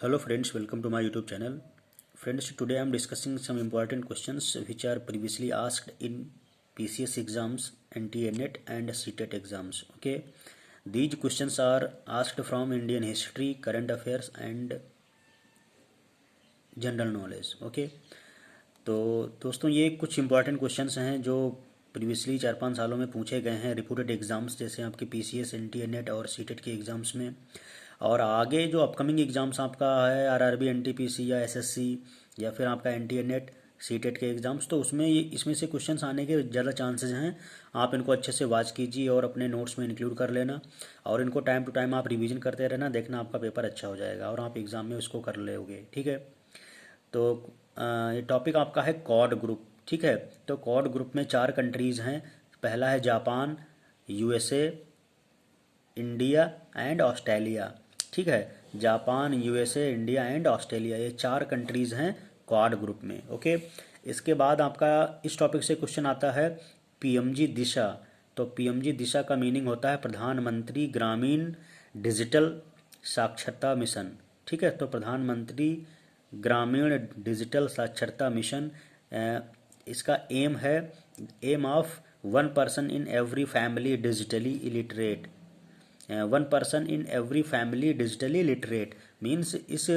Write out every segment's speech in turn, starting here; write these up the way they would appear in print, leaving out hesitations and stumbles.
Hello friends, welcome to my YouTube channel. Friends, today I am discussing some important questions which are previously asked in PCS exams, NTA-NET and CTET exams. Okay, these questions are asked from Indian history, current affairs and general knowledge. Okay, तो दोस्तों ये कुछ important questions हैं जो previously 4-5 सालों में पूछे गए हैं रिपोर्टेड एग्ज़ाम्स, जैसे आपके पीसीएस, एनटीए नेट और सीटेट के एग्ज़ाम्स में. और आगे जो अपकमिंग एग्ज़ाम्स आपका है आरआरबी, एनटीपीसी या एसएससी या फिर आपका एनटीए नेट सीटेट के एग्ज़ाम्स, तो उसमें इसमें से क्वेश्चंस आने के ज़्यादा चांसेस हैं. आप इनको अच्छे से वॉच कीजिए और अपने नोट्स में इंक्लूड कर लेना और इनको टाइम टू टाइम आप रिवीजन करते रहना. देखना आपका पेपर अच्छा हो जाएगा और आप एग्ज़ाम में उसको कर लोगे. ठीक है, तो ये टॉपिक आपका है क्वाड ग्रुप. ठीक है, तो क्वाड ग्रुप में 4 कंट्रीज़ हैं. पहला है Japan, USA, India and Australia. ठीक है, Japan, USA, India and Australia, ये 4 कंट्रीज़ हैं क्वाड ग्रुप में. ओके, इसके बाद आपका इस टॉपिक से क्वेश्चन आता है पीएमजी दिशा. तो पीएमजी दिशा का मीनिंग होता है प्रधानमंत्री ग्रामीण डिजिटल साक्षरता मिशन. ठीक है, तो प्रधानमंत्री ग्रामीण डिजिटल साक्षरता मिशन, इसका एम है aim of 1 person in every family digitally illiterate. 1 person in every family digitally literate means इस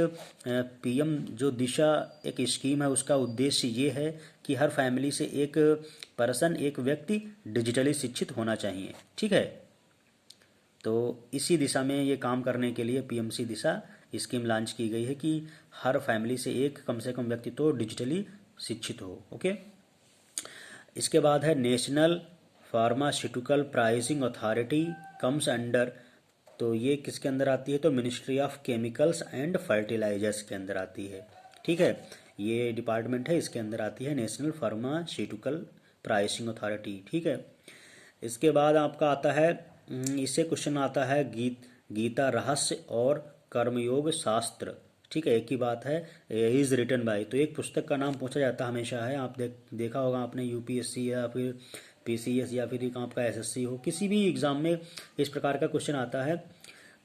पीएम जो दिशा एक स्कीम है उसका उद्देश्य ये है कि हर फैमिली से एक पर्सन, एक व्यक्ति डिजिटली शिक्षित होना चाहिए. ठीक है, तो इसी दिशा में ये काम करने के लिए पीएमसी दिशा स्कीम लॉन्च की गई है कि हर फैमिली से एक कम से कम व्यक्ति तो डिजिटली शिक्षित हो. ओके, इसके बाद है national pharmaceutical pricing authority comes under. तो ये किसके अंदर आती है? तो ministry of chemicals and fertilizers के अंदर आती है. ठीक है, ये डिपार्टमेंट है, इसके अंदर आती है नेशनल फार्मास्यूटिकल प्राइसिंग अथॉरिटी. ठीक है, इसके बाद आपका आता है इससे क्वेश्चन आता है गीता रहस्य और कर्मयोग शास्त्र. ठीक है, एक ही बात है, इज रिटन बाय. तो एक पुस्तक का नाम पूछा जाता हमेशा है. आप देखा होगा आपने यूपीएससी या फिर पीसीएस या फिर आपका एसएससी हो, किसी भी एग्ज़ाम में इस प्रकार का क्वेश्चन आता है.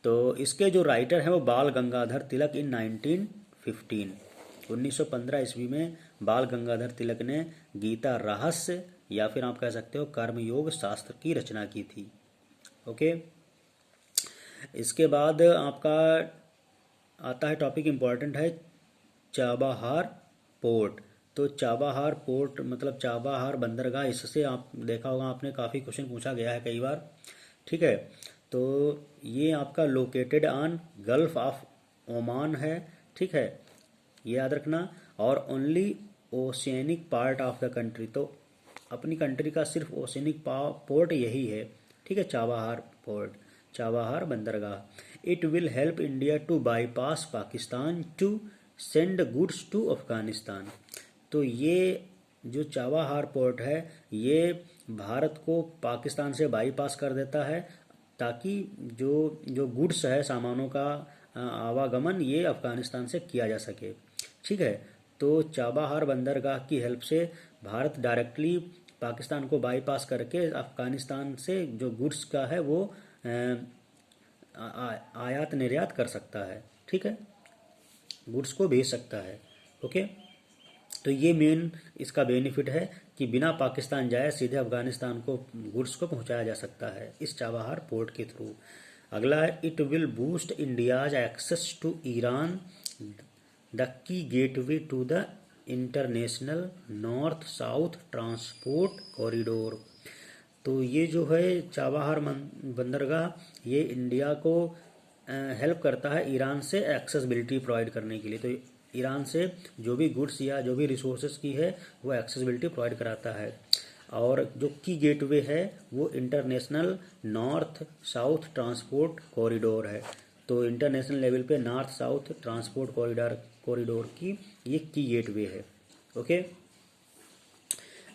तो इसके जो राइटर हैं वो बाल गंगाधर तिलक इन 1915 ईस्वी में बाल गंगाधर तिलक ने गीता रहस्य या फिर आप कह सकते हो कर्मयोग शास्त्र की रचना की थी. ओके, इसके बाद आपका आता है टॉपिक इम्पॉर्टेंट है चाबाहार पोर्ट. तो चाबाहार पोर्ट मतलब चाबाहार बंदरगाह, इससे आप देखा होगा आपने काफ़ी क्वेश्चन पूछा गया है कई बार. ठीक है, तो ये आपका located on gulf of Oman है. ठीक है, ये याद रखना. और only oceanic part of the country, तो अपनी कंट्री का सिर्फ ओशियनिक पोर्ट यही है. ठीक है, चाबाहार पोर्ट, चाबाहार बंदरगाह. It will help India to bypass Pakistan to send goods to Afghanistan. तो ये जो चाबाहार पोर्ट है ये भारत को पाकिस्तान से बाईपास कर देता है ताकि जो जो गुड्स है, सामानों का आवागमन ये अफगानिस्तान से किया जा सके. ठीक है, तो चाबाहार बंदरगाह की हेल्प से भारत डायरेक्टली पाकिस्तान को बाईपास करके अफगानिस्तान से जो गुड्स का है वो आयात निर्यात कर सकता है. ठीक है, गुड्स को भेज सकता है. ओके, तो ये मेन इसका बेनिफिट है कि बिना पाकिस्तान जाए सीधे अफगानिस्तान को गुड्स को पहुंचाया जा सकता है इस चाबाहार पोर्ट के थ्रू. अगला है it will boost India's access to Iran the key gateway to the international north south transport corridor. तो ये जो है चाबाहार बंदरगाह ये इंडिया को हेल्प करता है ईरान से एक्सेसिबिलिटी प्रोवाइड करने के लिए. तो ईरान से जो भी गुड्स या जो भी रिसोर्सेज की है वो एक्सेसिबिलिटी प्रोवाइड कराता है. और जो की गेटवे है वो international north south transport corridor है. तो इंटरनेशनल लेवल पे नॉर्थ साउथ ट्रांसपोर्ट कॉरिडोर की ये की गेटवे है. ओके,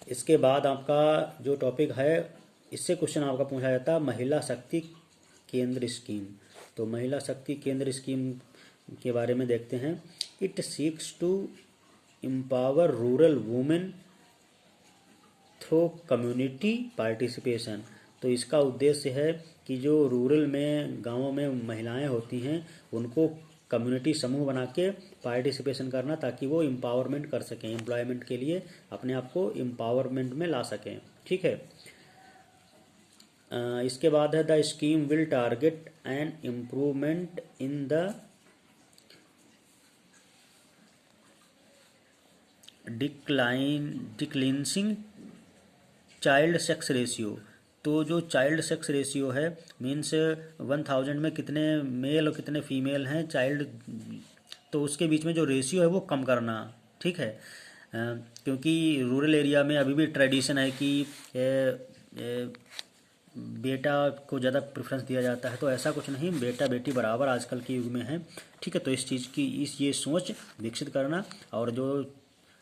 इसके बाद आपका जो टॉपिक है इससे क्वेश्चन आपका पूछा जाता है महिला शक्ति केंद्र स्कीम. तो महिला शक्ति केंद्र स्कीम के बारे में देखते हैं. It seeks to empower rural women through community participation. तो इसका उद्देश्य है कि जो रूरल में गांवों में महिलाएं होती हैं उनको कम्युनिटी समूह बना के पार्टिसिपेशन करना, ताकि वो एम्पावरमेंट कर सकें, एम्प्लॉयमेंट के लिए अपने आप को एम्पावरमेंट में ला सकें। ठीक है। इसके बाद है the scheme will target an improvement in the declining child sex ratio. तो जो चाइल्ड सेक्स रेशियो है, मीन्स 1000 में कितने मेल और कितने फीमेल हैं चाइल्ड, तो उसके बीच में जो रेशियो है वो कम करना। ठीक है। क्योंकि रूरल एरिया में अभी भी ट्रेडिशन है कि बेटा को ज़्यादा प्रेफरेंस दिया जाता है, तो ऐसा कुछ नहीं, बेटा बेटी बराबर आजकल के युग में है। ठीक है। तो इस चीज़ की ये सोच विकसित करना, और जो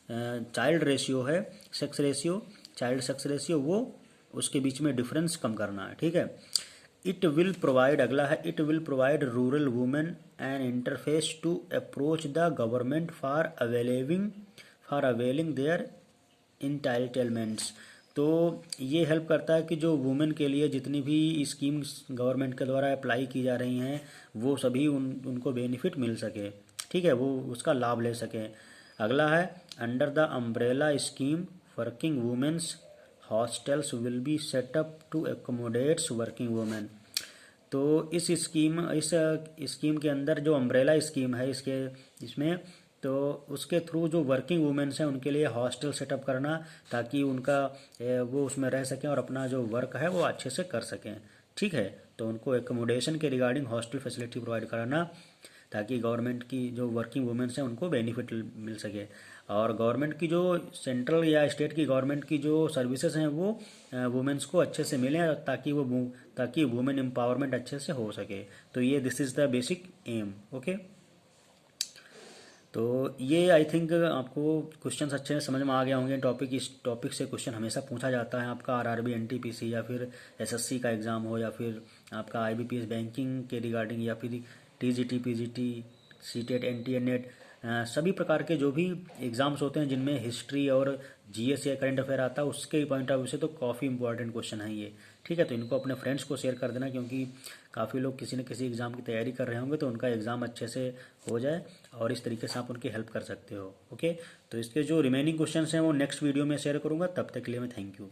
चाइल्ड रेशियो है, sex ratio, child sex ratio, वो उसके बीच में डिफरेंस कम करना है। ठीक है। इट विल प्रोवाइड, अगला है, it will provide rural women an interface to approach the government for availing their entitlements. तो ये हेल्प करता है कि जो वुमेन के लिए जितनी भी स्कीम्स गवर्नमेंट के द्वारा अप्लाई की जा रही हैं, वो सभी उनको बेनिफिट मिल सके। ठीक है, वो उसका लाभ ले सकें। अगला है, under the umbrella scheme working women's hostels will be set up to accommodates working women. तो इस स्कीम के अंदर जो अम्ब्रेला स्कीम है इसमें तो उसके थ्रू जो वर्किंग वुमेन्स हैं उनके लिए हॉस्टल सेटअप करना, ताकि उनका वो उसमें रह सकें और अपना जो वर्क है वो अच्छे से कर सकें। ठीक है। तो उनको एकोमोडेशन के रिगार्डिंग हॉस्टल फैसिलिटी प्रोवाइड कराना, ताकि गवर्नमेंट की जो वर्किंग वुमेन्स हैं उनको बेनिफिट मिल सके। और गवर्नमेंट की जो सेंट्रल या स्टेट की गवर्नमेंट की जो सर्विसेज हैं वो वुमेन्स को अच्छे से मिलें, ताकि वुमेन एम्पावरमेंट अच्छे से हो सके। तो ये this is the basic aim. Okay. तो ये आई थिंक आपको क्वेश्चंस अच्छे से समझ में आ गए होंगे। इस टॉपिक से क्वेश्चन हमेशा पूछा जाता है आपका आरआरबी, एनटीपीसी या फिर एसएससी का एग्ज़ाम हो, या फिर आपका आईबीपीएस बैंकिंग के रिगार्डिंग, या फिर TGT, PGT, CTET, NTA, net, सभी प्रकार के जो भी एग्ज़ाम्स होते हैं जिनमें हिस्ट्री और जीएस या करंट अफेयर आता है, उसके पॉइंट ऑफ व्यू से तो काफ़ी इंपॉर्टेंट क्वेश्चन है ये। ठीक है। तो इनको अपने फ्रेंड्स को शेयर कर देना, क्योंकि काफ़ी लोग किसी न किसी एग्ज़ाम की तैयारी कर रहे होंगे, तो उनका एग्ज़ाम अच्छे से हो जाए, और इस तरीके से आप उनकी हेल्प कर सकते हो। ओके। तो इसके जो रिमेनिंग क्वेश्चंस हैं वो नेक्स्ट वीडियो में शेयर करूँगा। तब तक के लिए मैं थैंक यू।